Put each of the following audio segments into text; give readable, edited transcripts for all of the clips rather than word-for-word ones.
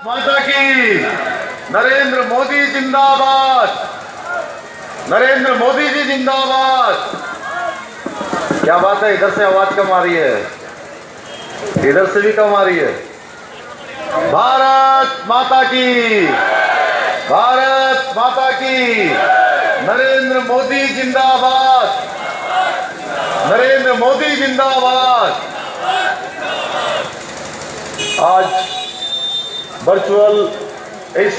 माता की। नरेंद्र मोदी जिंदाबाद। नरेंद्र मोदी जी जिंदाबाद। क्या बात है, इधर से आवाज कम आ रही है, इधर से भी कम आ रही है। भारत माता की। भारत माता की। नरेंद्र मोदी जिंदाबाद। नरेंद्र मोदी जिंदाबाद। आज वर्चुअल इस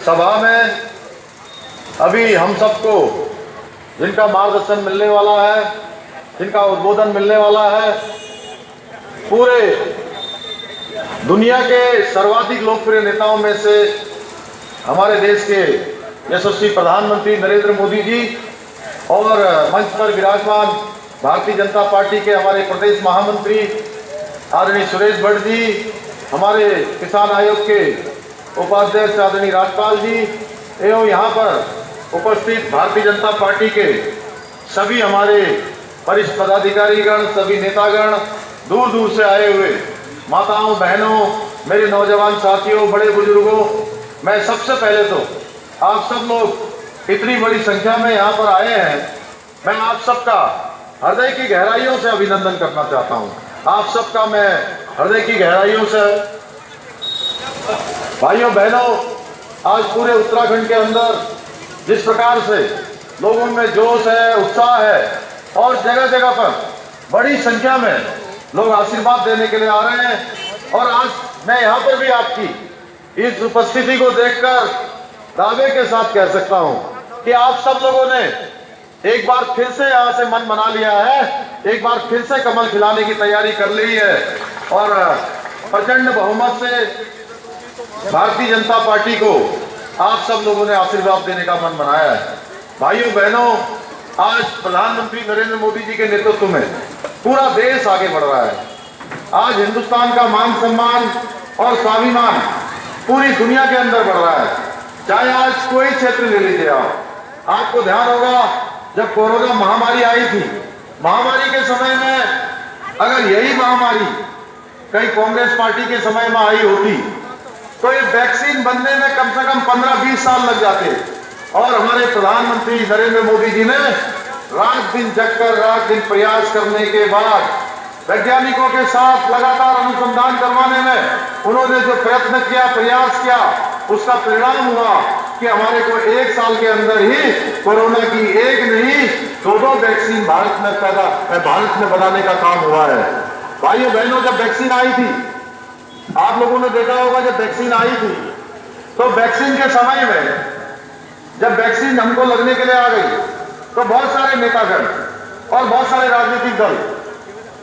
सभा में अभी हम सबको जिनका मार्गदर्शन मिलने वाला है, जिनका उद्बोधन मिलने वाला है, पूरे दुनिया के सर्वाधिक लोकप्रिय नेताओं में से हमारे देश के यशस्वी प्रधानमंत्री नरेंद्र मोदी जी और मंच पर विराजमान भारतीय जनता पार्टी के हमारे प्रदेश महामंत्री आदरणीय सुरेश भट्ट जी, हमारे किसान आयोग के उपाध्यक्ष आदरणीय राजपाल जी एवं यहाँ पर उपस्थित भारतीय जनता पार्टी के सभी हमारे वरिष्ठ पदाधिकारीगण, सभी नेतागण, दूर दूर से आए हुए माताओं, बहनों, मेरे नौजवान साथियों, बड़े बुजुर्गों, मैं सबसे पहले तो आप सब लोग इतनी बड़ी संख्या में यहाँ पर आए हैं, मैं आप सबका हृदय की गहराइयों से अभिनंदन करना चाहता हूँ। आप सबका मैं हृदय की गहराइयों से, भाइयों बहनों, आज पूरे उत्तराखंड के अंदर जिस प्रकार से लोगों में जोश है, उत्साह है और जगह जगह पर बड़ी संख्या में लोग आशीर्वाद देने के लिए आ रहे हैं, और आज मैं यहाँ पर भी आपकी इस उपस्थिति को देखकर दावे के साथ कह सकता हूँ कि आप सब लोगों ने एक बार फिर से यहाँ से मन बना लिया है, एक बार फिर से कमल खिलाने की तैयारी कर ली है और प्रचंड बहुमत से भारतीय जनता पार्टी को आप सब लोगों ने आशीर्वाद देने का मन बनाया है। भाइयों बहनों, आज प्रधानमंत्री नरेंद्र मोदी जी के नेतृत्व में पूरा देश आगे बढ़ रहा है। आज हिंदुस्तान का मान सम्मान और स्वाभिमान पूरी दुनिया के अंदर बढ़ रहा है। चाहे आज कोई क्षेत्र ले लीजिए आप, आपको ध्यान होगा जब कोरोना महामारी आई थी, महामारी के समय में अगर यही महामारी कहीं कांग्रेस पार्टी के समय में आई होती तो ये वैक्सीन बनने में कम से कम 15-20 साल लग जाते, और हमारे प्रधानमंत्री नरेंद्र मोदी जी ने रात दिन जगकर, रात दिन प्रयास करने के बाद वैज्ञानिकों के साथ लगातार अनुसंधान करवाने में उन्होंने जो प्रयत्न किया, प्रयास किया, उसका परिणाम हुआ कि हमारे को 1 साल के अंदर ही कोरोना की एक नहीं 2 वैक्सीन भारत में बनाने का काम हुआ है। भाइयों बहनों, जब वैक्सीन आई थी, आप लोगों ने देखा होगा, जब वैक्सीन आई थी तो वैक्सीन के समय में जब वैक्सीन हमको लगने के लिए आ गई तो बहुत सारे नेतागण और बहुत सारे राजनीतिक दल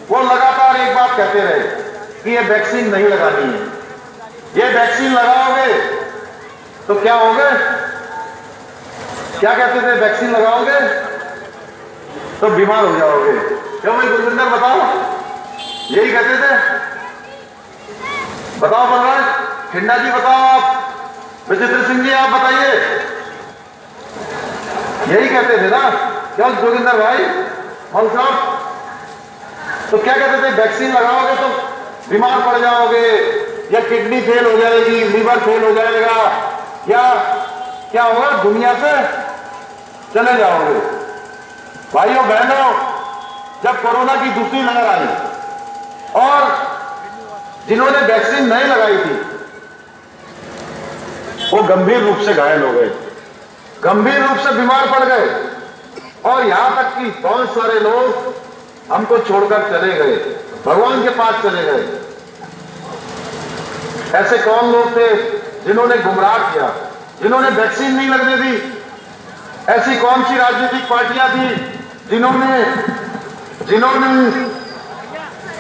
वो लगातार एक बात कहते रहे कि ये वैक्सीन नहीं लगानी है, ये वैक्सीन लगाओगे तो क्या होगे, क्या कहते थे, वैक्सीन लगाओगे तो बीमार हो जाओगे। क्यों भाई गुरविंदर बताओ, यही कहते थे? बताओ बलराज, खिंडा जी बताओ, आप विचित्र सिंह जी आप बताइए, यही कहते थे ना? क्या जोगिंदर भाई, मौल साहब, तो क्या कहते थे, वैक्सीन लगाओगे तो बीमार पड़ जाओगे, या किडनी फेल हो जाएगी, लीवर फेल हो जाएगा, या क्या होगा, दुनिया से चले जाओगे। भाइयों बहनों, जब कोरोना की दूसरी लहर आई और जिन्होंने वैक्सीन नहीं लगाई थी वो गंभीर रूप से घायल हो गए, गंभीर रूप से बीमार पड़ गए, और यहां तक कि बहुत सारे लोग हमको छोड़कर चले गए, भगवान के पास चले गए। ऐसे कौन लोग थे जिन्होंने गुमराह किया, जिन्होंने वैक्सीन नहीं लगने दी? ऐसी कौन सी राजनीतिक पार्टियां थी जिन्होंने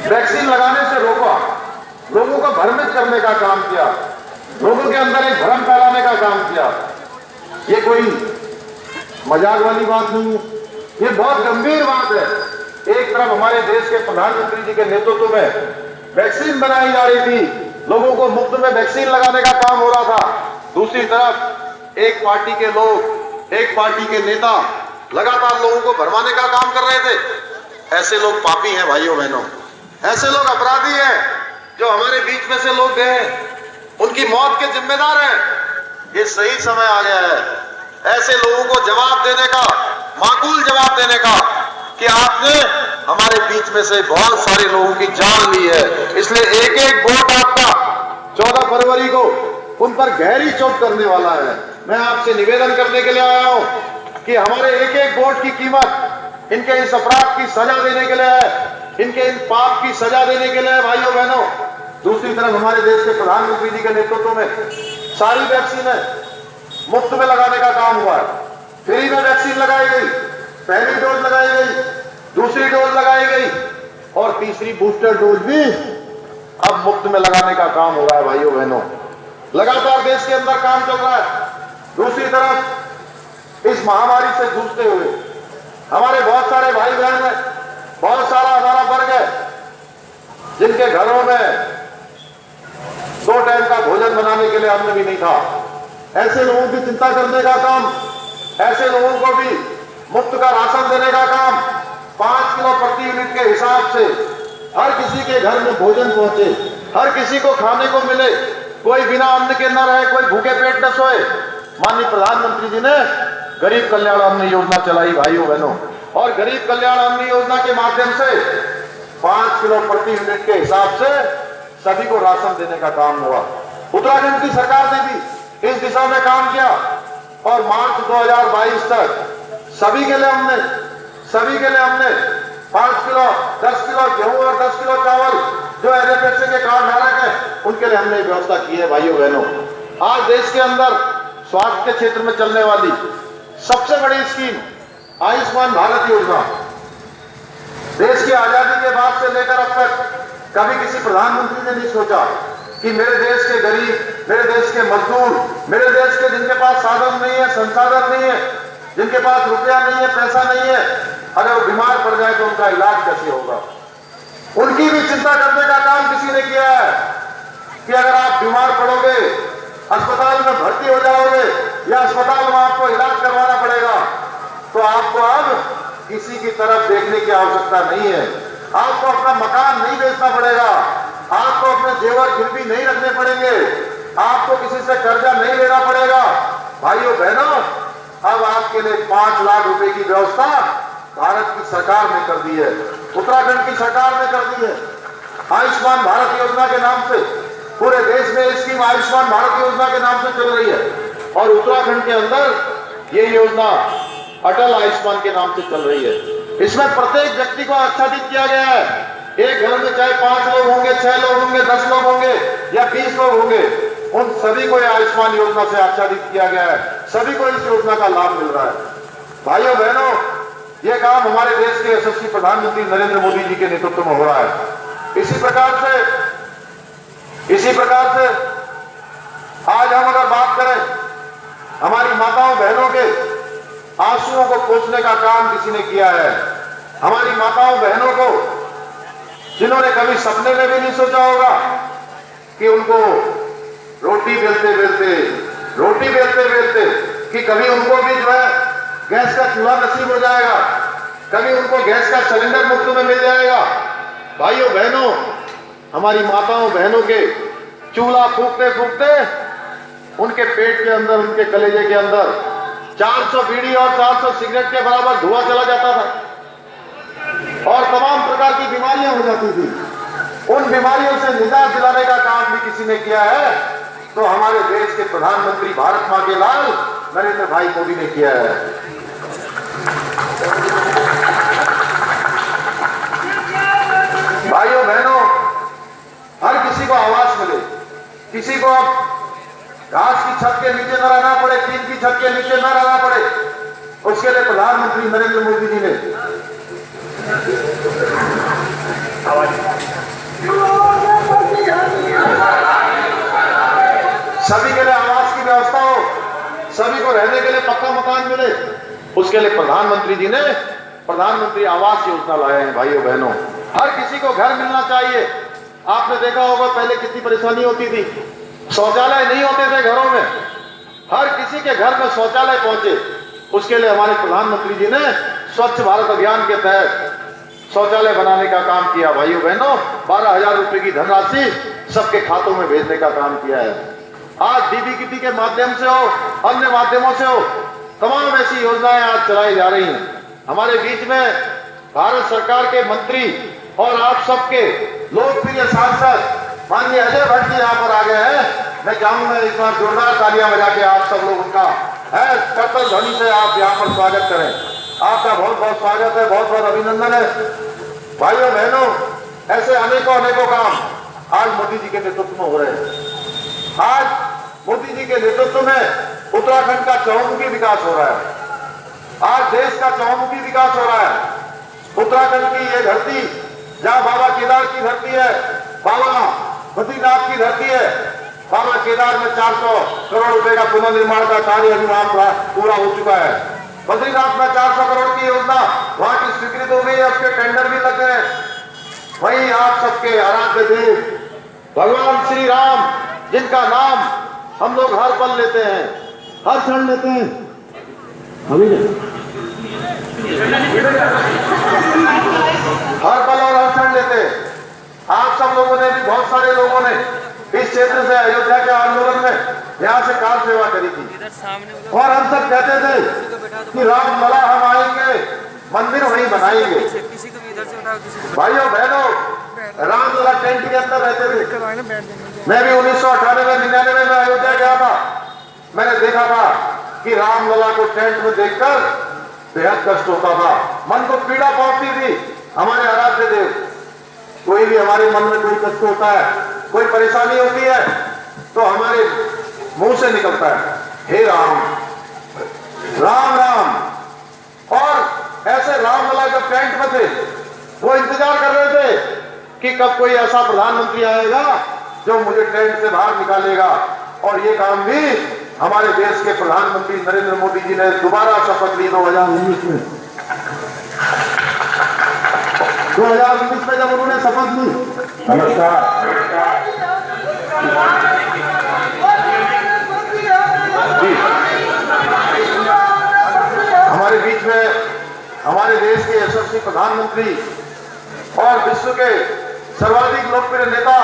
वैक्सीन लगाने से रोका, लोगों को भ्रमित करने का काम किया, लोगों के अंदर एक भ्रम फैलाने का काम किया? ये कोई मजाक वाली बात नहीं है, ये बहुत गंभीर बात है। एक तरफ हमारे देश के प्रधानमंत्री जी के नेतृत्व में वैक्सीन बनाई जा रही थी, लोगों को मुफ्त में वैक्सीन लगाने का काम हो रहा था, दूसरी तरफ एक पार्टी के लोग, एक पार्टी के नेता लगातार लोगों को भरमाने का काम कर रहे थे। ऐसे लोग पापी हैं भाइयों बहनों, ऐसे लोग अपराधी हैं। जो हमारे बीच में से लोग गए उनकी मौत के जिम्मेदार हैं। ये सही समय आ गया है ऐसे लोगों को जवाब देने का, माकूल जवाब देने का, कि आपने हमारे बीच में से बहुत सारे लोगों की जान ली है, इसलिए एक एक वोट आपका 14 फरवरी को उन पर गहरी चोट करने वाला है। मैं आपसे निवेदन करने के लिए आया हूं कि हमारे एक एक वोट की कीमत इनके इस अपराध की सजा देने के लिए है, इनके इन पाप की सजा देने के लिए है भाइयों बहनों। दूसरी तरफ हमारे देश के प्रधानमंत्री जी के नेतृत्व में सारी वैक्सीन मुफ्त में लगाने का काम हुआ है। फ्री में वैक्सीन लगाई गई, पहली डोज लगाई गई, दूसरी डोज लगाई गई और तीसरी बूस्टर डोज भी अब मुफ्त में लगाने का काम हो रहा है भाइयों बहनों। लगातार देश के अंदर काम चल रहा है। दूसरी तरफ इस महामारी से जूझते हुए हमारे बहुत सारे भाई बहन हैं, बहुत सारा हमारा वर्ग है जिनके घरों में 2 टाइम का भोजन बनाने के लिए अन्न भी नहीं था। ऐसे लोगों की चिंता करने का काम, ऐसे लोगों को भी मुफ्त का राशन देने का काम, 5 किलो प्रति यूनिट के हिसाब से हर किसी के घर में भोजन पहुंचे, हर किसी को खाने को मिले, कोई बिना अन्न के न रहे, कोई भूखे पेट न सोए। माननीय प्रधानमंत्री जी ने गरीब कल्याण अन्न योजना चलाई भाइयों बहनों, और गरीब कल्याण अन्न योजना के माध्यम से 5 किलो प्रति यूनिट के हिसाब से सभी को राशन देने का काम हुआ। उत्तराखंड की सरकार ने भी इस दिशा में काम किया और मार्च 2022 तक सभी के लिए हमने 5 किलो 10 किलो गेहूं और 10 किलो चावल जो एनएफएसए के कार्ड धारक है उनके लिए हमने व्यवस्था की है भाइयों बहनों। आज देश के अंदर स्वास्थ्य के क्षेत्र में चलने वाली सबसे बड़ी स्कीम आयुष्मान भारत योजना, देश की आजादी के बाद से लेकर अब तक कभी किसी प्रधानमंत्री ने नहीं सोचा कि मेरे देश के गरीब, मेरे देश के मजदूर, मेरे देश के जिनके पास साधन नहीं है, संसाधन नहीं है, जिनके पास रुपया नहीं है, पैसा नहीं है, अगर वो बीमार पड़ जाए तो उनका इलाज कैसे होगा। उनकी भी चिंता करने का काम किसी ने किया है कि अगर आप बीमार पड़ोगे, अस्पताल में भर्ती हो जाओगे या अस्पताल में आपको इलाज करवाना पड़ेगा तो आपको अब किसी की तरफ देखने की आवश्यकता नहीं है। आपको अपना मकान नहीं बेचना पड़ेगा, आपको अपने जेवर गिरवी नहीं रखने पड़ेंगे, आपको किसी से कर्जा नहीं लेना पड़ेगा। भाइयों बहनों, अब आपके लिए 5 लाख रुपए की व्यवस्था भारत की सरकार ने कर दी है, उत्तराखंड की सरकार ने कर दी है। आयुष्मान भारत योजना के नाम से पूरे देश में स्कीम आयुष्मान भारत योजना के नाम से चल रही है और उत्तराखंड के अंदर ये योजना अटल आयुष्मान के नाम से चल रही है। इसमें प्रत्येक व्यक्ति को आच्छादित किया गया है। एक घर में चाहे 5 लोग होंगे, 6 लोग होंगे, 10 लोग होंगे या 20 लोग होंगे, उन सभी को आयुष्मान योजना से आच्छादित किया गया है। सभी को इस योजना का लाभ मिल रहा है। भाइयों बहनों, यह काम हमारे देश के यशस्वी प्रधानमंत्री नरेंद्र मोदी जी के नेतृत्व में हो रहा है। इसी प्रकार से आज हम अगर बात करें, हमारी माताओं बहनों के आंसुओं को पोंछने का काम किसी ने किया है। हमारी माताओं बहनों को जिन्होंने कभी सपने में भी नहीं सोचा होगा कि उनको रोटी बेलते बेलते कि कभी उनको भी जो है गैस का चूल्हा नसीब हो जाएगा, कभी उनको गैस का सिलेंडर मुफ्त में मिल जाएगा। भाइयों बहनों, हमारी माताओं बहनों के चूल्हा फूकते फूकते उनके पेट के अंदर, उनके कलेजे के अंदर 400 बीड़ी और 400 सिगरेट के बराबर धुआं चला जाता था और तमाम प्रकार की बीमारियां हो जाती थी। उन बीमारियों से निजात दिलाने का काम भी किसी ने किया है तो हमारे देश के प्रधानमंत्री भारत मां के लाल नरेंद्र भाई मोदी ने किया है। भाइयों बहनों, हर किसी को आवाज मिले, किसी को अब घास की छत के नीचे न रहना पड़े, टीन की छत के नीचे न रहना पड़े, उसके लिए प्रधानमंत्री नरेंद्र मोदी जी ने सभी के लिए आवास की व्यवस्था हो, सभी को रहने के लिए पक्का मकान मिले, उसके लिए प्रधानमंत्री जी ने प्रधानमंत्री आवास योजना लाए हैं। भाइयों बहनों, हर किसी को घर मिलना चाहिए। आपने देखा होगा पहले कितनी परेशानी होती थी, शौचालय नहीं होते थे घरों में, हर किसी के घर में शौचालय पहुंचे। उसके लिए हमारे प्रधानमंत्री जी ने स्वच्छ भारत अभियान के तहत शौचालय बनाने का काम किया। भाइयों बहनों, 12,000 रुपए की धनराशि सबके खातों में भेजने का काम किया है। आज डीबीटी के माध्यम से हो, अन्य माध्यमों से हो, तमाम ऐसी योजनाएं आज चलाई जा रही हैं। हमारे बीच में भारत सरकार के मंत्री और आप सबके लोकप्रिय सांसद माननीय अजय भट्ट जी यहाँ पर आ गए हैं। मैं चाहूंगा इस बार जोरदार तालियां बजा के आप सब लोग उनका करतल ध्वनि से आप यहाँ पर स्वागत करें। आपका बहुत बहुत स्वागत है, बहुत बहुत अभिनंदन है। भाइयों बहनों, ऐसे अनेकों अनेकों काम आज मोदी जी के नेतृत्व में हो रहे हैं। आज मोदी जी के नेतृत्व में उत्तराखंड का चहुमुखी विकास हो रहा है। आज देश का चहुमुखी विकास हो रहा है। उत्तराखंड की ये धरती जहाँ बाबा केदार की धरती है, बाबा बद्रीनाथ की धरती है। बाबा केदार में 400 करोड़ रुपए का पुनर्निर्माण का कार्य अभी वहां पूरा हो चुका है। बद्रीनाथ में 400 करोड़ की योजना वहां की स्वीकृत हो गई है, उसके टेंडर भी लग गए। वहीं आप सबके आराध्य देव भगवान श्री राम, जिनका नाम हम लोग हर पल लेते हैं, हर क्षण लेते हैं, हर पल और हर क्षण लेते हैं। आप सब लोगों ने भी, बहुत सारे लोगों ने इस क्षेत्र से अयोध्या के आंदोलन में यहाँ से कार सेवा करी थी और हम सब कहते थे कि राम लला हम आएंगे, मंदिर वहीं बनाएंगे। भाइयों बहनों, राम लला टेंट के अंदर रहते थे। मैं भी 1998-99 में अयोध्या गया था। मैंने देखा था कि राम लला को टेंट में देखकर बेहद कष्ट होता था, मन को पीड़ा पहुंचती थी। हमारे आराध्य देव, कोई भी हमारे मन में कोई कष्ट होता है, कोई परेशानी होती है, तो हमारे मुंह से निकलता है, हे राम राम राम। और ऐसे राम लला जब टेंट में थे, वो इंतजार कर रहे थे कि कब कोई ऐसा प्रधानमंत्री आएगा जो मुझे टेंट से बाहर निकालेगा। और ये काम भी हमारे देश के प्रधानमंत्री नरेंद्र मोदी जी ने दोबारा शपथ ली 2019 में। 2019 में जब उन्होंने शपथ ली, नमस्कार जी, हमारे बीच में हमारे देश के यशस्वी प्रधानमंत्री और विश्व के सर्वाधिक लोकप्रिय नेता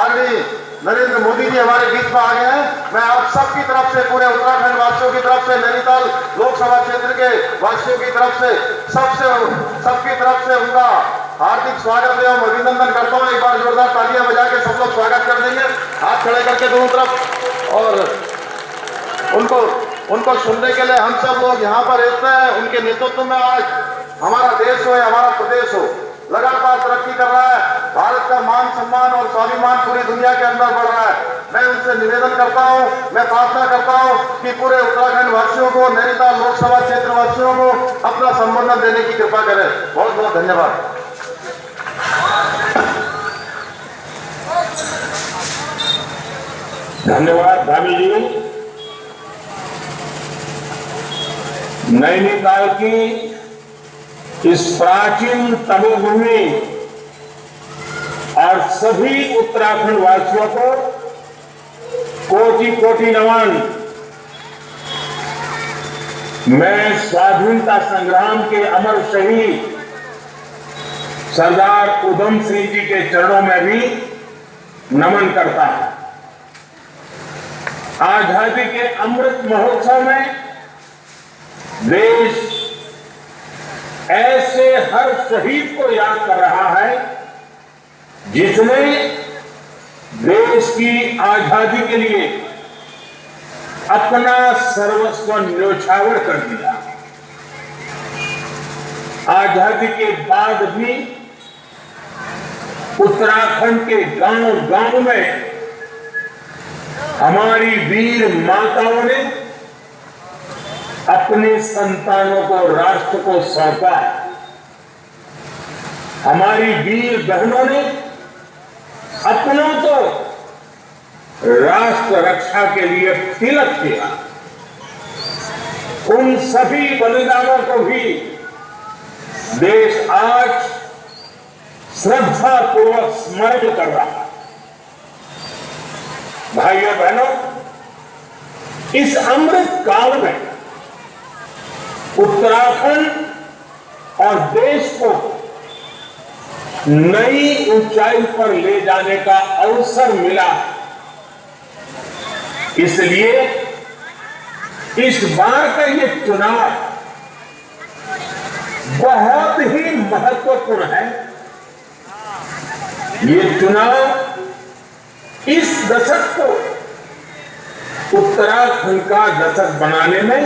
आदरणीय नरेंद्र मोदी जी हमारे बीच में आ गए हैं। मैं आप सबकी तरफ से, पूरे उत्तराखंड वासियों की तरफ से, नैनीताल लोकसभा क्षेत्र के वासियों की तरफ से, सबकी तरफ से उनका हार्दिक स्वागत एवं अभिनंदन करता हूँ। एक बार जोरदार तालियां बजा के सब लोग स्वागत कर देंगे, हाथ खड़े करके दोनों तरफ। और उनको सुनने के लिए हम सब लोग यहाँ पर रहते हैं। उनके नेतृत्व में आज हमारा देश हो या हमारा प्रदेश हो, लगातार तरक्की कर रहा है। भारत का मान सम्मान और स्वाभिमान पूरी दुनिया के अंदर बढ़ रहा है। मैं उनसे निवेदन करता हूं, मैं प्रार्थना करता हूं कि पूरे उत्तराखंड वासियों को, नैनीताल लोकसभा क्षेत्र वासियों को अपना संबोधन देने की कृपा करें। बहुत बहुत धन्यवाद। धन्यवाद धामी जी। नैनीताल की इस प्राचीन तपोभूमि और सभी उत्तराखंड वासियों को कोटि कोटि नमन। मैं स्वाधीनता संग्राम के अमर शहीद सरदार उधम सिंह जी के चरणों में भी नमन करता हूं। आजादी के अमृत महोत्सव में देश ऐसे हर शहीद को याद कर रहा है जिसने देश की आजादी के लिए अपना सर्वस्व न्योछावर कर दिया। आजादी के बाद भी उत्तराखंड के गांव-गांव में हमारी वीर माताओं ने अपने संतानों को राष्ट्र को सौंपा। हमारी वीर बहनों ने अपनों को राष्ट्र रक्षा के लिए तिलक किया। उन सभी बलिदानों को भी देश आज श्रद्धा पूर्वक स्मरण कर रहा है। भाइयों बहनों, इस अमृत काल में उत्तराखंड और देश को नई ऊंचाई पर ले जाने का अवसर मिला। इसलिए इस बार का ये चुनाव बहुत ही महत्वपूर्ण है। ये चुनाव इस दशक को उत्तराखंड का दशक बनाने में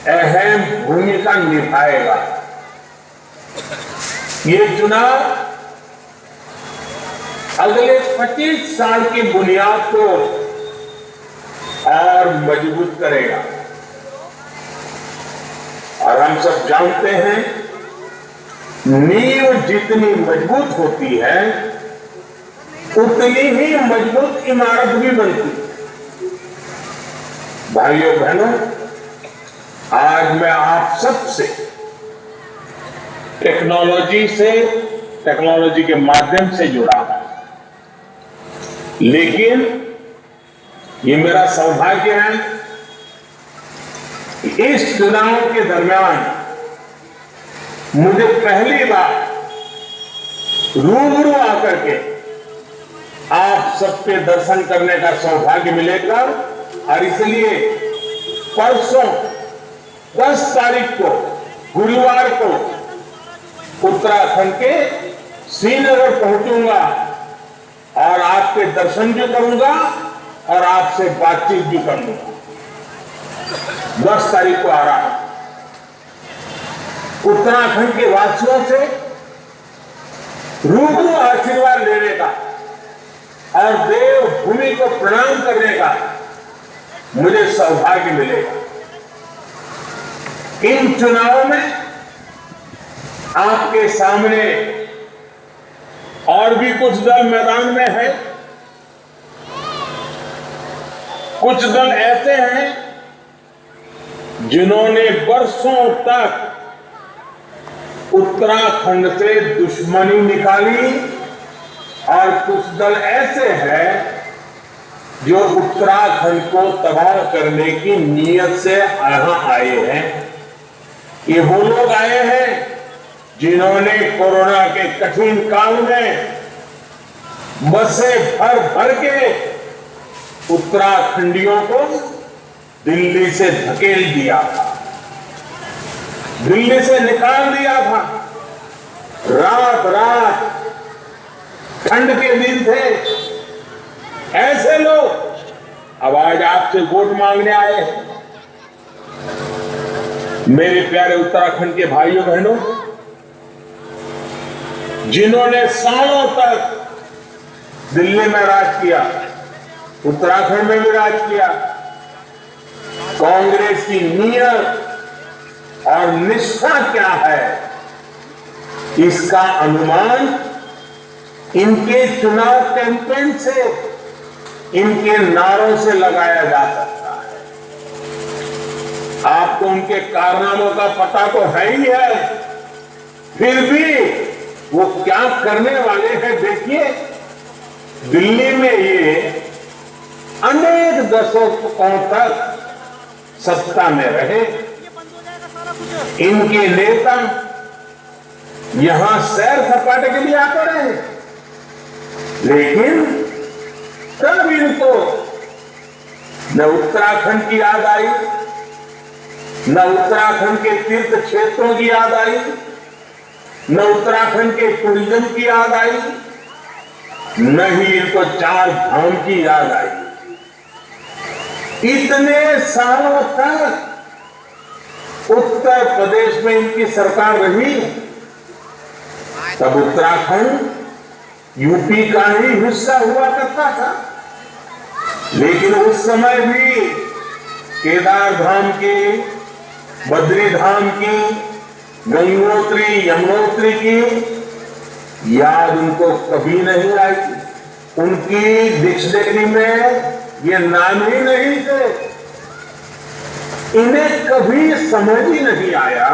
अहम भूमिका निभाएगा। ये चुनाव अगले 25 साल की बुनियाद को और मजबूत करेगा। और हम सब जानते हैं, नींव जितनी मजबूत होती है उतनी ही मजबूत इमारत भी बनती है। भाइयों बहनों, आज मैं आप सबसे टेक्नोलॉजी के माध्यम से जुड़ा हूं, लेकिन ये मेरा सौभाग्य है कि इस चुनाव के दरमियान मुझे पहली बार रूबरू आकर के आप सबके दर्शन करने का सौभाग्य मिलेगा। और इसलिए परसों 10 तारीख को गुरुवार को उत्तराखंड के श्रीनगर पहुंचूंगा और आपके दर्शन भी करूंगा और आपसे बातचीत भी करूंगा। 10 तारीख को आ रहा हूं। उत्तराखंड के वासियों से रूबरू आशीर्वाद लेने का और देवभूमि को प्रणाम करने का मुझे सौभाग्य मिलेगा। इन चुनावों में आपके सामने और भी कुछ दल मैदान में है। कुछ दल ऐसे हैं जिन्होंने वर्षों तक उत्तराखंड से दुश्मनी निकाली और कुछ दल ऐसे हैं जो उत्तराखंड को तबाह करने की नीयत से यहां आए हैं। ये वो लोग आए हैं जिन्होंने कोरोना के कठिन काल में बसें भर भर के उत्तराखंडियों को दिल्ली से धकेल दिया था, दिल्ली से निकाल दिया था। रात रात ठंड के दिन थे। ऐसे लोग अब आज आपसे वोट मांगने आए हैं। मेरे प्यारे उत्तराखंड के भाइयों बहनों, जिन्होंने सालों तक दिल्ली में राज किया, उत्तराखंड में भी राज किया, कांग्रेस की नीयत और निष्ठा क्या है, इसका अनुमान इनके चुनाव कैंपेन से, इनके नारों से लगाया जा सकता है। आपको उनके कारनामों का पता तो है ही है, फिर भी वो क्या करने वाले हैं देखिए। दिल्ली में ये अनेक दशकों तक सत्ता में रहे। इनके नेता यहां सैर सपाटे के लिए आते रहे, लेकिन तब इनको न उत्तराखंड की याद आई, न उत्तराखंड के तीर्थ क्षेत्रों की याद आई, न उत्तराखंड के टूरिज्म की याद आई, न ही इनको 4 धाम की याद आई। इतने सालों तक उत्तर प्रदेश में इनकी सरकार रही, तब उत्तराखंड यूपी का ही हिस्सा हुआ करता था। लेकिन उस समय भी केदार धाम की, बद्री धाम की, गंगोत्री यमुनोत्री की याद उनको कभी नहीं आई। उनकी डिक्शनरी में ये नाम ही नहीं थे। इन्हें कभी समझ ही नहीं आया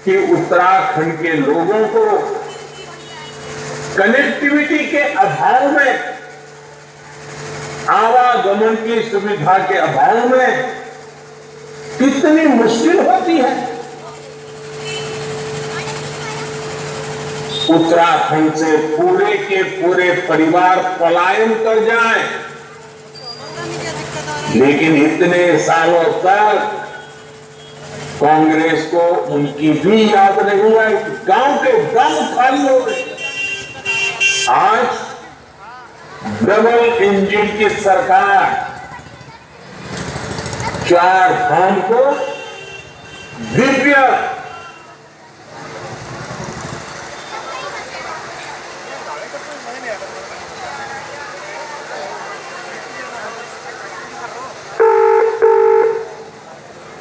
कि उत्तराखंड के लोगों को कनेक्टिविटी के अभाव में, आवागमन की सुविधा के अभाव में कितनी मुश्किल होती है। उत्तराखंड से पूरे के पूरे परिवार पलायन कर जाएं, लेकिन इतने सालों तक कांग्रेस को उनकी भी याद नहीं आई। गांव के गांव खाली हो गए। आज डबल इंजन की सरकार 4 धाम को दिव्य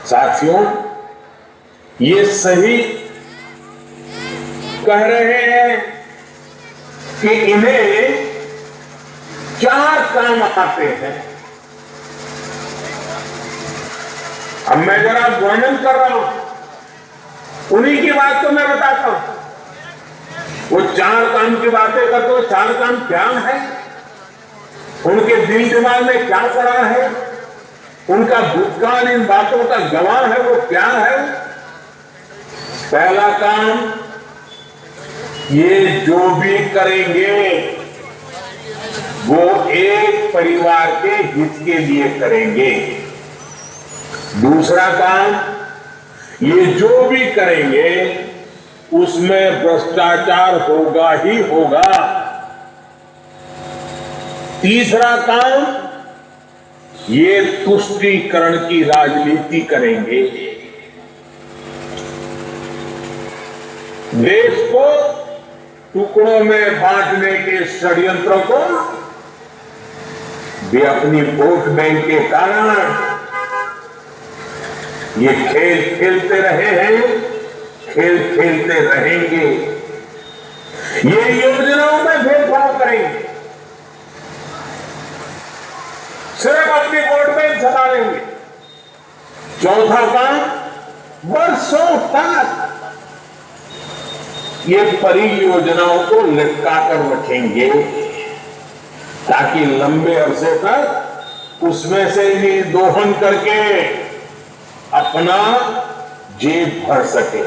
साथियों, ये सही कह रहे हैं कि इन्हें 4 काम आते हैं। अब मैं जरा वर्णन कर रहा हूं, उन्हीं की बात तो मैं बताता हूं। वो 4 काम की बातें करते, वो 4 काम क्या है, उनके दिल दिमाग में क्या पड़ा है, उनका भूतकाल इन बातों का गवाह है, वो क्या है। पहला काम, ये जो भी करेंगे वो एक परिवार के हित के लिए करेंगे। दूसरा काम, ये जो भी करेंगे उसमें भ्रष्टाचार होगा ही होगा। तीसरा काम, ये तुष्टीकरण की राजनीति करेंगे। देश को टुकड़ों में बांटने के षड्यंत्रों को वे अपनी वोट बैंक के कारण ये खेल खेलते रहे हैं, खेल खेलते रहेंगे। ये योजनाओं में भेदभाव करेंगे, सिर्फ अपनी वोट बैंक संभालेंगे। चौथा काम, वर्षों तक ये परियोजनाओं को लटका कर रखेंगे ताकि लंबे अरसे तक उसमें से ही दोहन करके अपना जेब भर सके।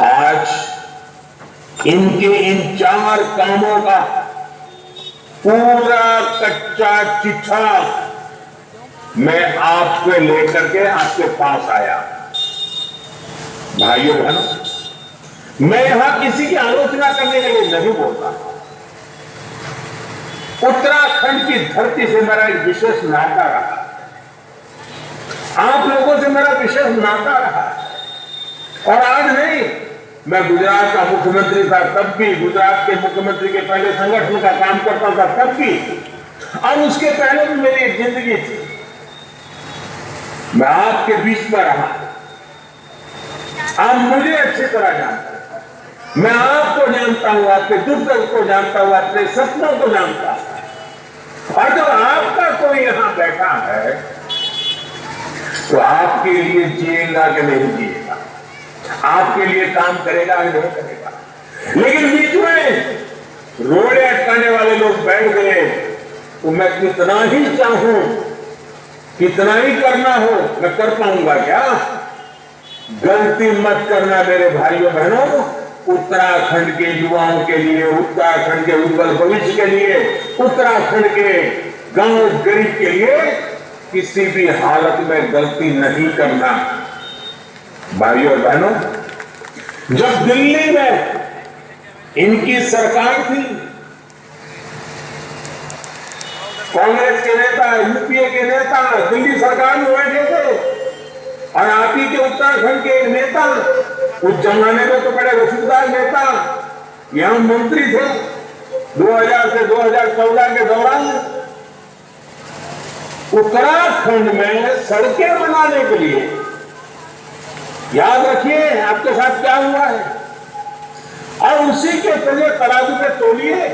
आज इनके इन 4 कामों का पूरा कच्चा चिट्ठा मैं आपको लेकर के आपके पास आया। भाइयों बहनों, मैं यहां किसी की आलोचना करने के लिए नहीं बोलता। उत्तराखंड की धरती से मेरा एक विशेष नाता रहा, आप लोगों से मेरा विशेष नाता रहा। और आज नहीं, मैं गुजरात का मुख्यमंत्री था तब भी, गुजरात के मुख्यमंत्री के पहले संगठन का काम करता था तब भी, और उसके पहले भी मेरी एक जिंदगी थी। मैं आपके बीच में रहा, आप मुझे अच्छी तरह जानते हैं, मैं आपको जानता हूं, आपके दुख दर्द को जानता हूं, अपने सपनों को जानता हूं। और जब आपका कोई यहां बैठा है तो आपके लिए जिएगा कि नहीं जिएगा, आपके लिए काम करेगा कि नहीं करेगा। लेकिन बीच में रोड़े अटकाने वाले लोग बैठ गए तो मैं कितना ही चाहूं, कितना ही करना हो, मैं कर पाऊंगा क्या? गलती मत करना मेरे भाइयों बहनों। उत्तराखंड के युवाओं के लिए, उत्तराखंड के उज्जवल भविष्य के लिए, उत्तराखंड के गांव गरीब के लिए किसी भी हालत में गलती नहीं करना। भाइयों बहनों, जब दिल्ली में इनकी सरकार थी, कांग्रेस के नेता, यूपीए के नेता दिल्ली सरकार में बैठे थे, और आप ही के उत्तराखंड के एक नेता, उस जमाने में तो बड़े रसूखदार नेता यहां मंत्री थे 2000 से 2014 के दौरान। उत्तराखंड में सड़कें बनाने के लिए, याद रखिए आपके साथ क्या हुआ है, और उसी के तले तराजू पे तोलिए।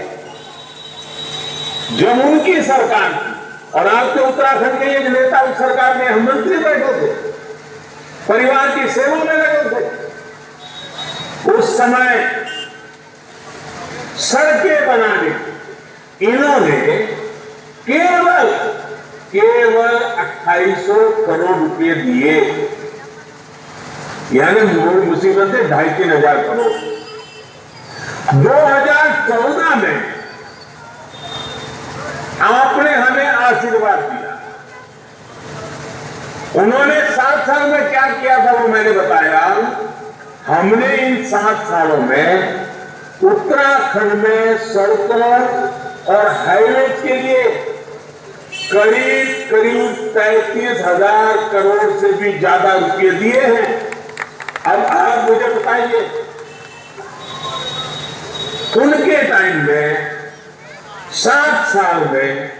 जब उनकी सरकार थी और आपके उत्तराखंड के एक नेता उस सरकार में मंत्री बैठे थे, परिवार की सेवा में लगे थे, उस समय सड़कें बनाने इन्होंने केवल 2800 करोड़ रुपए दिए, यानी मूल मुसीबत है 2500 करोड़। 2014 में आपने हमें आशीर्वाद दिया, उन्होंने 7 साल में क्या किया था वो मैंने बताया। हमने इन 7 सालों में उत्तराखंड में सड़कों और हाईवे के लिए करीब करीब 33,000 करोड़ से भी ज्यादा रुपए दिए हैं। अब आप मुझे बताइए, उनके टाइम में 7 साल में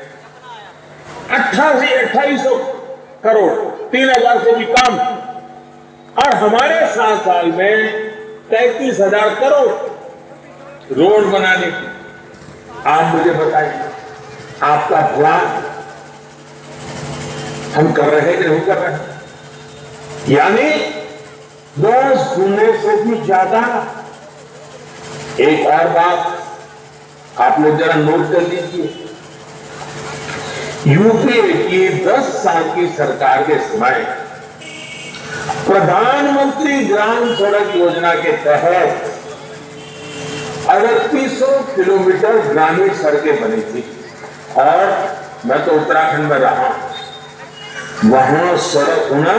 2800 करोड़, 3,000 से भी कम, और हमारे 7 साल में 33,000 करोड़ रोड बनाने की। आप मुझे बताइए, आपका प्लान हम कर रहे हैं कि नहीं कर रहे? यानी 10 गुने से भी ज्यादा। एक और बात आप लोग जरा नोट कर लीजिए, यूपीए की 10 साल की सरकार के समय प्रधानमंत्री ग्राम सड़क योजना के तहत 3800 किलोमीटर ग्रामीण सड़कें बनी थी। और मैं तो उत्तराखंड में रहा, वहां सड़क होना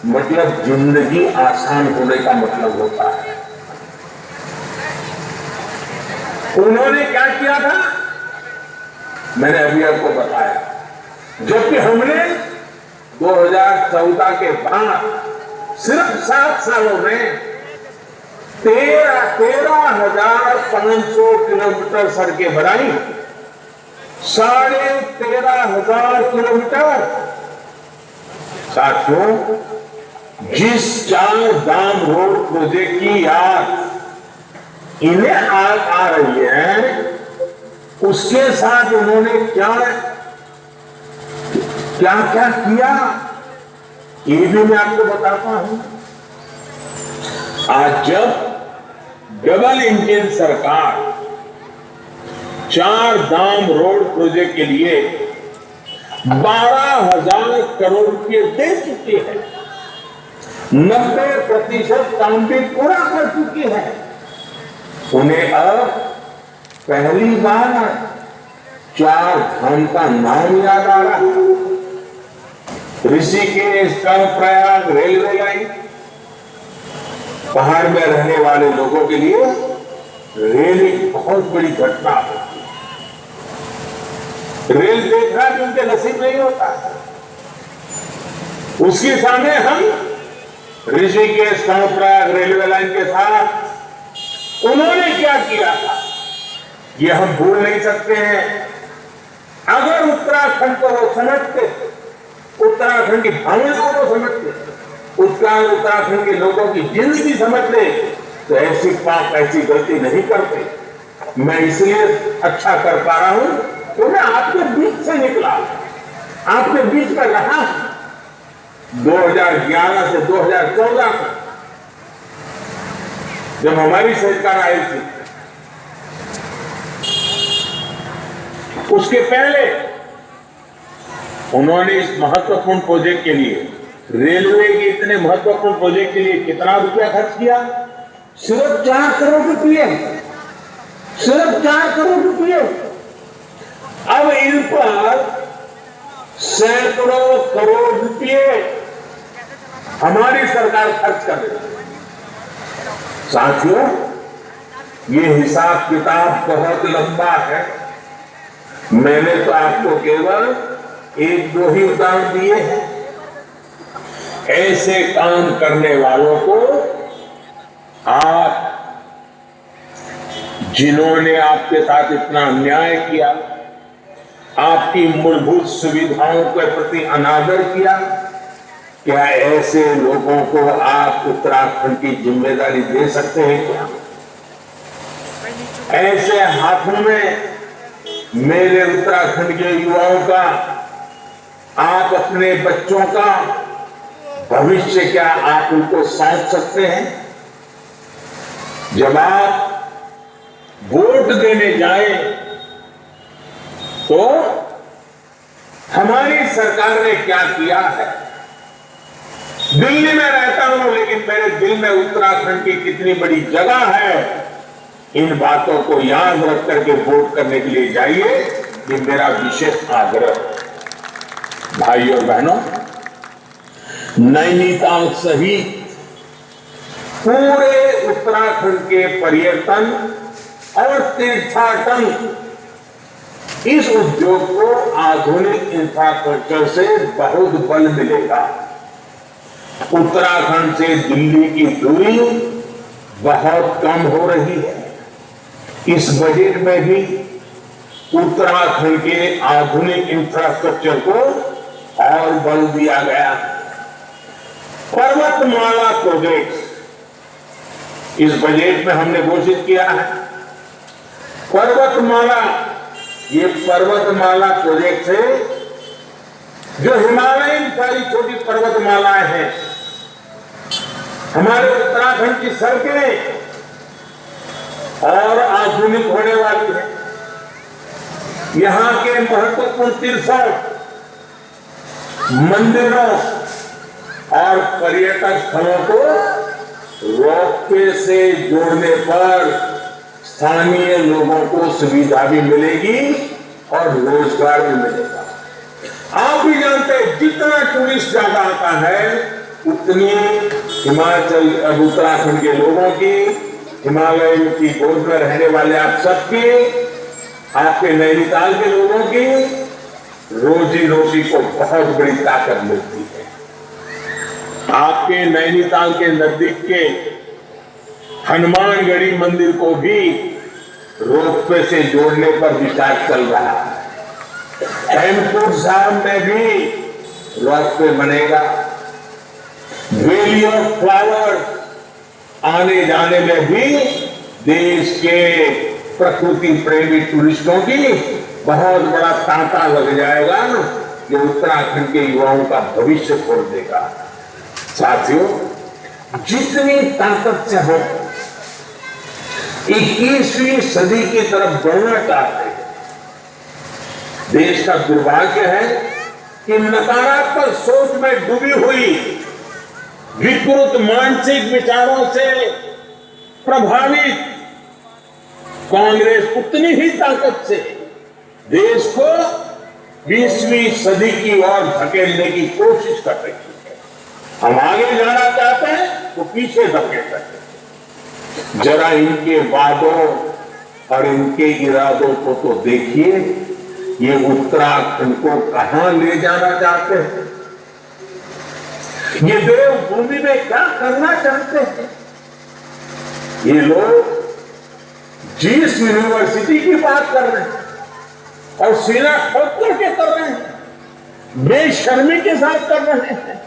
मतलब जिंदगी आसान होने का मतलब होता है। उन्होंने क्या किया था मैंने अभी आपको बताया। जबकि हमने 2014 के बाद सिर्फ 7 सालों में 13,500 किलोमीटर सड़कें बनाई, 13,500 किलोमीटर। साथियों, जिस 4 धाम रोड प्रोजेक्ट की याद इन्हें आ रही है, उसके साथ उन्होंने क्या क्या क्या किया ये भी मैं आपको बताता हूं। आज जब डबल इंजन सरकार 4 धाम रोड प्रोजेक्ट के लिए 12,000 करोड़ रुपए दे चुकी है, 90% काम भी पूरा कर चुकी है, उन्हें अब पहली बार 4 धाम का नाम याद आ रहा है। ऋषिकेश कर्णप्रयाग रेलवे लाइन, पहाड़ में रहने वाले लोगों के लिए रेल एक बहुत बड़ी घटना होती है। रेल देखना भी उनके नसीब नहीं होता। उसके सामने हम ऋषिकेश कर्णप्रयाग रेलवे लाइन के साथ उन्होंने क्या किया था ये हम भूल नहीं सकते हैं। अगर उत्तराखंड को वो समझते, उत्तराखंड की भावनाओं को समझते, उत्तराखंड के लोगों की जिंदगी समझते, तो ऐसी पाप ऐसी गलती नहीं करते। मैं इसलिए अच्छा कर पा रहा हूं तो मैं आपके बीच से निकला, आपके बीच में रहा। 2011 से 2014 तक जब हमारी सरकार आई थी, उसके पहले उन्होंने इस महत्वपूर्ण प्रोजेक्ट के लिए, रेलवे के इतने महत्वपूर्ण प्रोजेक्ट के लिए कितना रुपया खर्च किया? सिर्फ 4 करोड़ रुपये, सिर्फ 4 करोड़ रुपये। अब इन पर सैकड़ों करोड़ रुपये हमारी सरकार खर्च कर रही है। साथियों, ये हिसाब किताब बहुत लंबा है। मैंने तो आपको केवल 1-2 ही उदाहरण दिए हैं। ऐसे काम करने वालों को आप, जिन्होंने आपके साथ इतना अन्याय किया, आपकी मूलभूत सुविधाओं के प्रति अनादर किया, क्या ऐसे लोगों को आप उत्तराखंड की जिम्मेदारी दे सकते हैं क्या? ऐसे हाथों में मेरे उत्तराखंड के युवाओं का, आप अपने बच्चों का भविष्य क्या आप उनको सौंप सकते हैं? जब आप वोट देने जाएं तो हमारी सरकार ने क्या किया है? दिल्ली में रहता हूं, लेकिन मेरे दिल में उत्तराखंड की कितनी बड़ी जगह है, इन बातों को याद रख करके वोट करने के लिए जाइए, ये मेरा विशेष आग्रह। भाई और बहनों, नैनीताल सहित पूरे उत्तराखंड के पर्यटन और तीर्थाटन इस उद्योग को आधुनिक इंफ्रास्ट्रक्चर से बहुत बल मिलेगा। उत्तराखंड से दिल्ली की दूरी बहुत कम हो रही है। इस बजट में भी उत्तराखंड के आधुनिक इंफ्रास्ट्रक्चर को और बल दिया गया है। पर्वतमाला प्रोजेक्ट इस बजट में हमने घोषित किया है। ये पर्वतमाला प्रोजेक्ट से जो हिमालयन सारी छोटी पर्वतमालाएं हैं, हमारे उत्तराखंड की सड़कें और आधुनिक होने वाली है। यहां के महत्वपूर्ण तीर्थों, मंदिरों और पर्यटक स्थलों को रोपवे से जोड़ने पर स्थानीय लोगों को सुविधा भी मिलेगी और रोजगार भी मिलेगा। आप भी जानते हैं जितना टूरिस्ट ज्यादा आता है उतनी हिमाचल उत्तराखंड के लोगों की, हिमालय की गोद में रहने वाले आप सबकी, आपके नैनीताल के लोगों की रोजी रोटी को बहुत बड़ी ताकत मिलती है। आपके नैनीताल के नजदीक के हनुमानगढ़ी मंदिर को भी रोपवे से जोड़ने पर विचार चल रहा है। हेमकुंड साहब में भी रोपवे बनेगा। वैली ऑफ फ्लावर आने जाने में भी देश के प्रकृति प्रेमी टूरिस्टों की बहुत बड़ा तांता लग जाएगा, जो उत्तराखंड के युवाओं का भविष्य खोल देगा। साथियों, जितनी ताकत से हम 21वीं सदी की तरफ बढ़ना चाहते हैं, देश का दुर्भाग्य है कि नकारात्मक सोच में डूबी हुई विकृत मानसिक विचारों से प्रभावित कांग्रेस उतनी ही ताकत से देश को 20वीं सदी की ओर धकेलने की कोशिश कर रही है। हम आगे जाना चाहते हैं तो पीछे धकेल सकते हैं। जरा इनके वादों और इनके इरादों को तो देखिए, ये उत्तराखंड को कहां ले जाना चाहते हैं, ये देवभूमि में क्या करना चाहते हैं। ये लोग जिस यूनिवर्सिटी की बात कर रहे हैं और सीना ठोक करके कर रहे हैं, बेशर्मी के साथ कर रहे हैं,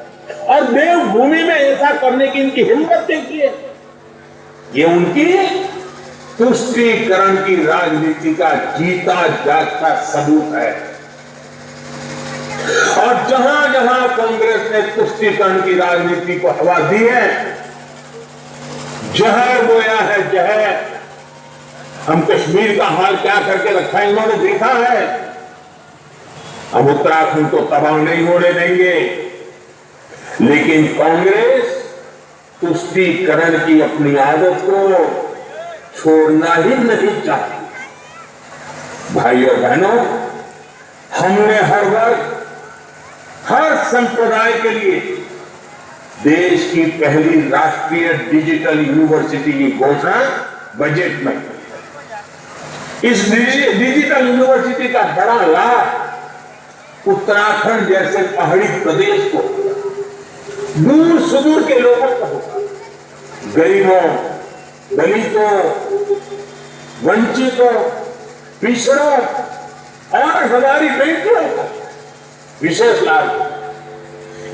और देवभूमि में ऐसा करने की इनकी हिम्मत देखिए। ये उनकी तुष्टीकरण की राजनीति का जीता जागता सबूत है। और जहां जहां कांग्रेस ने तुष्टीकरण की राजनीति को हवा दी है, जहर बोया है जहर। हम कश्मीर का हाल क्या करके रखा है इन्होंने देखा है। हम उत्तराखंड को तबाह नहीं होने देंगे, लेकिन कांग्रेस तुष्टीकरण की अपनी आदत को छोड़ना ही नहीं चाहती। भाइयों और बहनों, हमने हर वर्ग, हर संप्रदाय के लिए देश की पहली राष्ट्रीय डिजिटल यूनिवर्सिटी की घोषणा बजट में। इस डिजिटल यूनिवर्सिटी का बड़ा लाभ उत्तराखंड जैसे पहाड़ी प्रदेश को, दूर सुदूर के लोगों को होगा। गरीबों, दलितों, वंचितों, पिछड़ों और हमारी बेटियों को विशेष लाभ।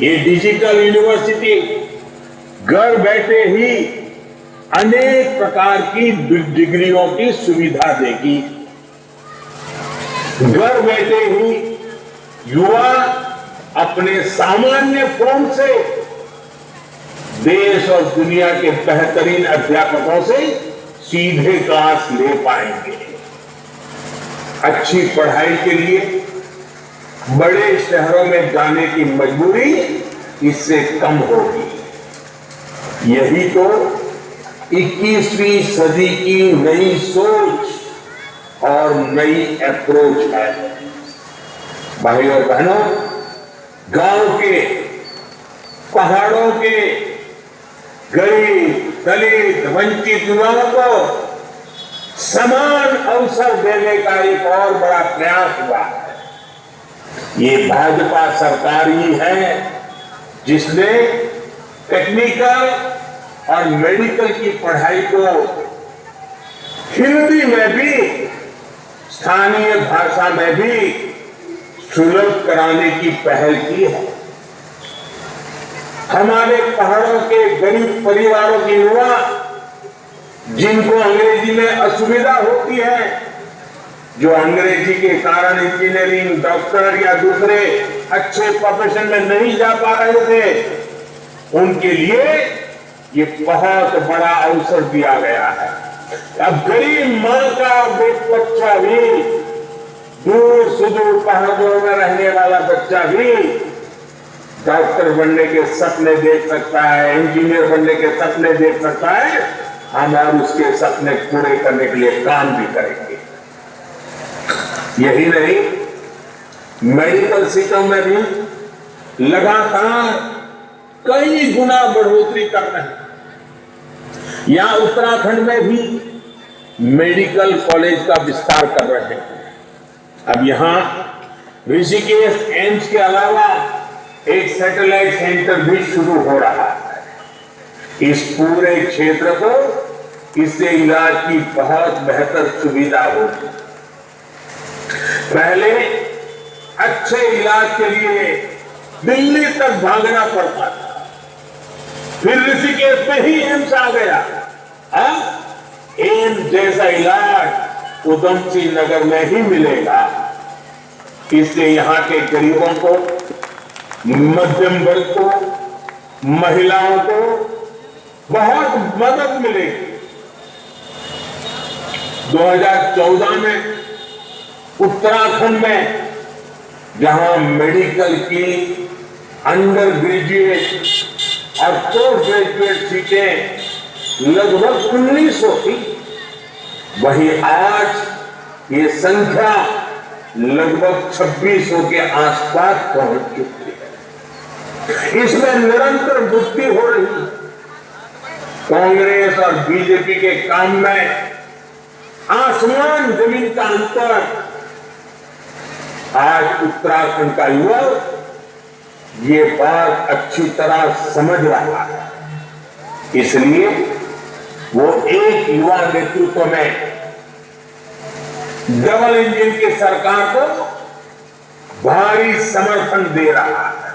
ये डिजिटल यूनिवर्सिटी घर बैठे ही अनेक प्रकार की डिग्रियों की सुविधा देगी। घर बैठे ही युवा अपने सामान्य फॉर्म से देश और दुनिया के बेहतरीन अध्यापकों से सीधे क्लास ले पाएंगे। अच्छी पढ़ाई के लिए बड़े शहरों में जाने की मजबूरी इससे कम होगी। यही तो 21वीं सदी की नई सोच और नई अप्रोच है। भाइयों और बहनों, गांव के पहाड़ों के गरीब, दलित, वंचित युवाओं को समान अवसर देने का एक और बड़ा प्रयास हुआ है। ये भाजपा सरकार ही है जिसने टेक्निकल और मेडिकल की पढ़ाई को हिंदी में भी, स्थानीय भाषा में भी सुलभ कराने की पहल की है। हमारे पहाड़ों के गरीब परिवारों के युवा जिनको अंग्रेजी में असुविधा होती है, जो अंग्रेजी के कारण इंजीनियरिंग, डॉक्टर या दूसरे अच्छे प्रोफेशन में नहीं जा पा रहे थे, उनके लिए ये बहुत बड़ा अवसर दिया गया है। अब गरीब मां का बच्चा भी, दूर सुदूर पहाड़ों में रहने वाला बच्चा भी डॉक्टर बनने के सपने देख सकता है, इंजीनियर बनने के सपने देख सकता है। हम और उसके सपने पूरे करने के लिए काम भी करेंगे। यही नहीं, मेडिकल सीटों में भी लगातार कई गुना बढ़ोतरी कर रहे हैं। यहां उत्तराखंड में भी मेडिकल कॉलेज का विस्तार कर रहे हैं। अब यहां ऋषिकेश एम्स के अलावा एक सैटेलाइट सेंटर भी शुरू हो रहा है। इस पूरे क्षेत्र को इससे इलाज की बहुत बेहतर सुविधा होगी। पहले अच्छे इलाज के लिए दिल्ली तक भागना पड़ता था, फिर ऋषिकेश में ही एम्स आ गया। अब एम्स जैसा इलाज उधम सिंह नगर में ही मिलेगा। इससे यहाँ के गरीबों को, मध्यम वर्ग को, महिलाओं को बहुत मदद मिलेगी। 2014 में उत्तराखंड में जहां मेडिकल की अंडर ग्रेजुएट और पोस्ट ग्रेजुएट सीटें लगभग 1900 थी, वहीं आज ये संख्या लगभग 2600 के आसपास पहुंच चुकी है। इसमें निरंतर वृद्धि हो रही है। कांग्रेस और बीजेपी के काम में आसमान जमीन का अंतर आज उत्तराखंड का युवा ये बात अच्छी तरह समझ रहा है। इसलिए वो एक युवा नेतृत्व में डबल इंजन की सरकार को भारी समर्थन दे रहा है।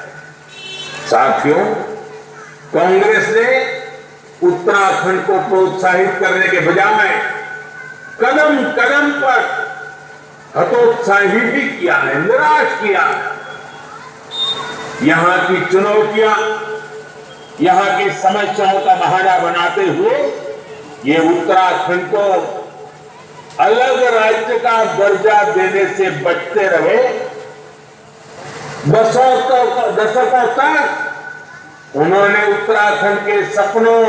साथियों, कांग्रेस ने उत्तराखंड को प्रोत्साहित करने के बजाय कदम कदम पर हतोत्साही भी किया है, निराश किया है। यहां की चुनौतियां, यहां की समस्याओं का बहाना बनाते हुए ये उत्तराखंड को अलग राज्य का दर्जा देने से बचते रहे। दशकों तक उन्होंने उत्तराखंड के सपनों,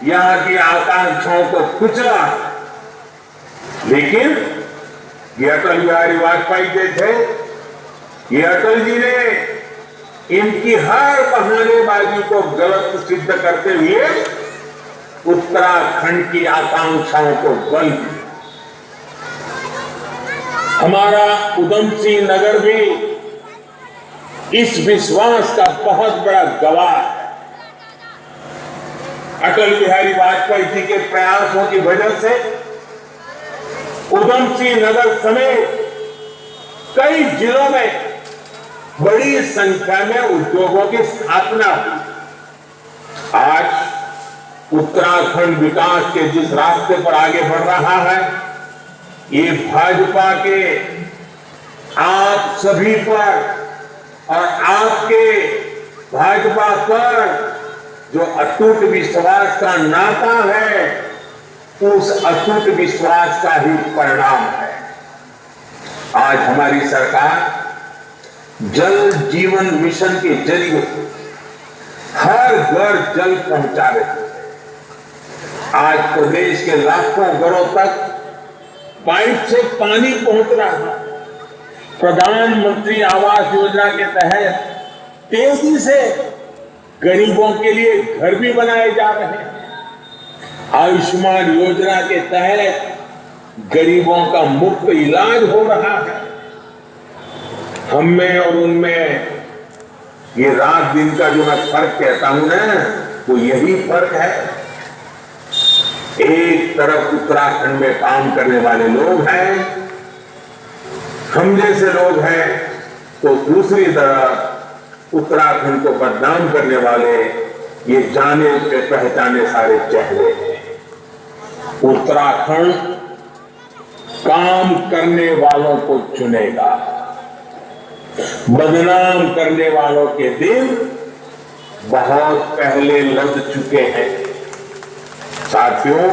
यहां की आकांक्षाओं को कुचला, लेकिन ये अटल बिहारी वाजपेयी जो थे, ये अटल जी ने इनकी हर बहानेबाजी को गलत सिद्ध करते हुए उत्तराखंड की आकांक्षाओं को बल दिया। हमारा उधम सिंह नगर भी इस विश्वास का बहुत बड़ा गवाह है। अटल बिहारी वाजपेयी जी के प्रयासों की वजह से उधम सिंह नगर समेत कई जिलों में बड़ी संख्या में उद्योगों की स्थापना हुई। आज उत्तराखंड विकास के जिस रास्ते पर आगे बढ़ रहा है, ये भाजपा के आप सभी पर और आपके भाजपा पर जो अटूट विश्वास का नाता है, उस अटूट विश्वास का ही परिणाम है। आज हमारी सरकार जल जीवन मिशन के जरिए हर घर जल पहुंचा रही है। आज प्रदेश के लाखों घरों तक पाइप से पानी पहुंच रहा है। प्रधानमंत्री आवास योजना के तहत तेजी से गरीबों के लिए घर भी बनाए जा रहे हैं। आयुष्मान योजना के तहत गरीबों का मुफ्त इलाज हो रहा है। हम में और उनमें ये रात दिन का जो मैं फर्क कहता हूं ना, वो यही फर्क है। एक तरफ उत्तराखंड में काम करने वाले लोग हैं, हम जैसे लोग हैं, तो दूसरी तरफ उत्तराखंड को बदनाम करने वाले ये जाने पहचाने सारे चेहरे हैं। उत्तराखंड काम करने वालों को चुनेगा। बदनाम करने वालों के दिन बहुत पहले लग चुके हैं। साथियों,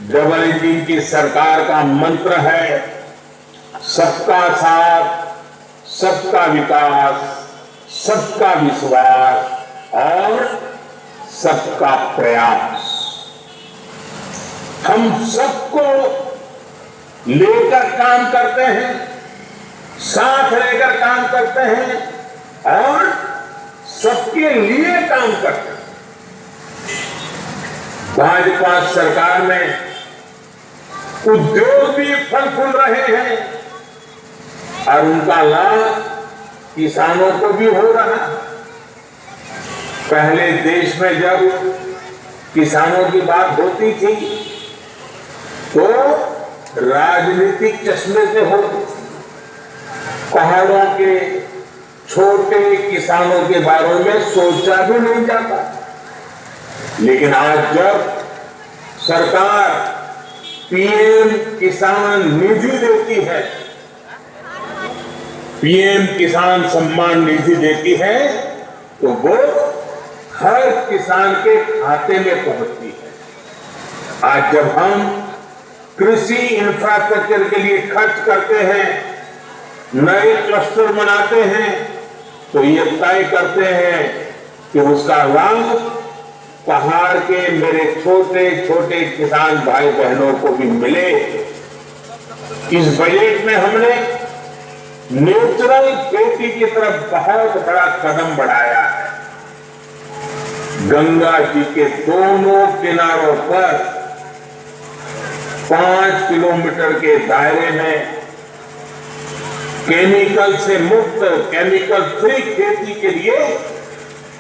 डबल इंजन की सरकार का मंत्र है सबका साथ, सबका विकास, सबका विश्वास और सबका प्रयास। हम सबको लेकर काम करते हैं, साथ लेकर काम करते हैं और सबके लिए काम करते हैं। भाजपा सरकार में उद्योग भी फल फूल रहे हैं और उनका लाभ किसानों को भी हो रहा है। पहले देश में जब किसानों की बात होती थी तो राजनीतिक चश्मे से होती थी। पहाड़ों के छोटे किसानों के बारे में सोचा भी नहीं जाता। लेकिन आज जब सरकार पीएम किसान निधि देती है, पीएम किसान सम्मान निधि देती है, तो वो हर किसान के खाते में पहुंचती है। आज जब हम कृषि इंफ्रास्ट्रक्चर के लिए खर्च करते हैं, नए क्लस्टर बनाते हैं, तो ये तय करते हैं कि उसका लाभ पहाड़ के मेरे छोटे छोटे किसान भाई बहनों को भी मिले। इस बजट में हमने नेचुरल खेती की तरफ बहुत बड़ा कदम बढ़ाया है। गंगा जी के दोनों किनारों पर 5 किलोमीटर के दायरे में केमिकल से मुक्त, केमिकल फ्री खेती के लिए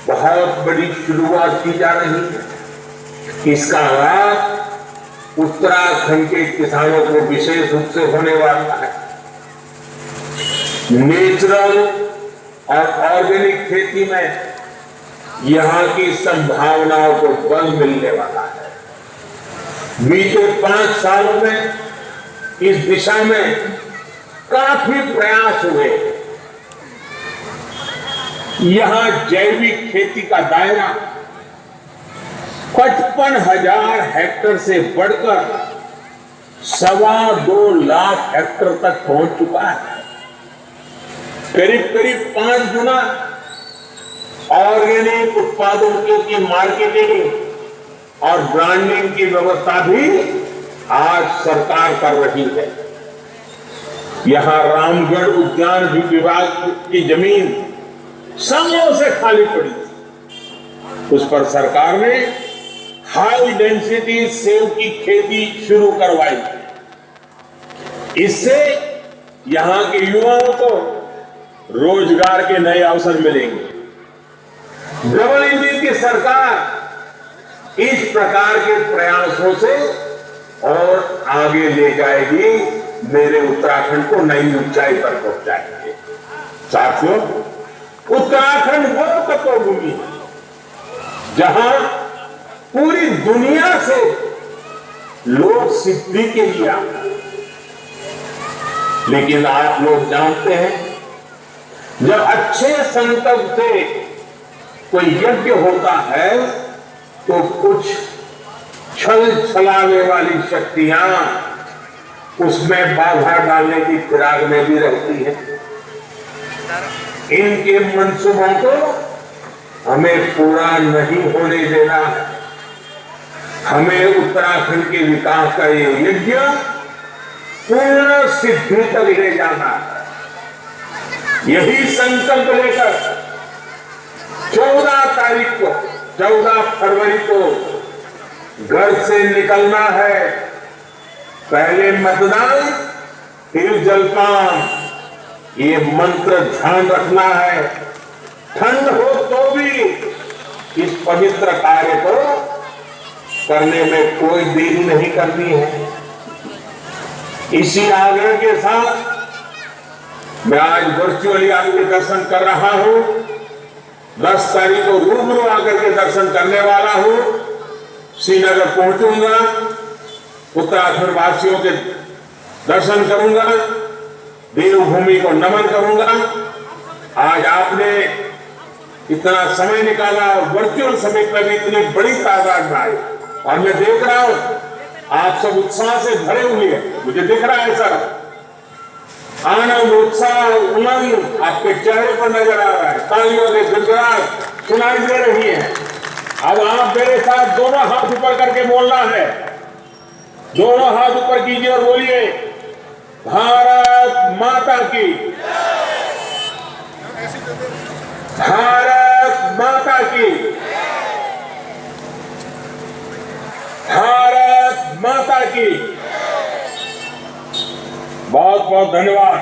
बहुत बड़ी शुरुआत की जा रही है। इसका लाभ उत्तराखंड के किसानों को विशेष रूप से होने वाला है। नेचुरल और ऑर्गेनिक खेती में यहां की संभावनाओं को बल मिलने वाला है। बीते 5 सालों में इस दिशा में काफी प्रयास हुए। यहां जैविक खेती का दायरा 55,000 हेक्टेयर से बढ़कर 2.25 लाख हेक्टेयर तक पहुंच चुका है। करीब करीब 5 गुना ऑर्गेनिक उत्पादों की मार्केटिंग और ब्रांडिंग की व्यवस्था भी आज सरकार कर रही है। यहां रामगढ़ उद्यान विभाग की जमीन सालों से खाली पड़ी थी। उस पर सरकार ने हाई डेंसिटी सेब की खेती शुरू करवाई। इससे यहां के युवाओं को रोजगार के नए अवसर मिलेंगे। डबल इंजन की सरकार इस प्रकार के प्रयासों से और आगे ले जाएगी, मेरे उत्तराखंड को नई ऊंचाई पर पहुंचाएंगे। साथियों, उत्तराखंड वो तपोभूमि है जहां पूरी दुनिया से लोग सिद्धि के लिए आते हैं। लेकिन आप लोग जानते हैं, जब अच्छे संकल्प से कोई यज्ञ होता है तो कुछ छल छलावे वाली शक्तियां उसमें बाधा डालने की फिराक में भी रहती है। इनके मंसूबों को हमें पूरा नहीं होने देना है। हमें उत्तराखंड के विकास का ये यज्ञ पूर्ण सिद्धि तक ले जाना है। यही संकल्प लेकर 14 फरवरी को घर से निकलना है। पहले मतदान फिर जलपान, ये मंत्र ध्यान रखना है। ठंड हो तो भी इस पवित्र कार्य को करने में कोई देरी नहीं करनी है। इसी आग्रह के साथ मैं आज वर्चुअली आपके दर्शन कर रहा हूं। 10 तारीख को रूबरू आकर के दर्शन करने वाला हूं। श्रीनगर पहुंचूंगा, उत्तराखंड वासियों के दर्शन करूंगा, देवभूमि को नमन करूंगा। आज आपने इतना समय निकाला और वर्चुअल समिट में भी इतनी बड़ी तादाद में आई, और मैं देख रहा हूं आप सब उत्साह से भरे हुए हैं। मुझे दिख रहा है सर, आनंद, उत्साह, उमंग आपके चेहरे पर नजर आ रहा है। तालियों के गड़गड़ाहट सुनाई दे रही है। अब आप मेरे साथ दोनों हाथ ऊपर करके बोलना है। दोनों हाथ ऊपर कीजिए और बोलिए, भारत माता की, भारत माता की, भारत माता की। बहुत बहुत धन्यवाद।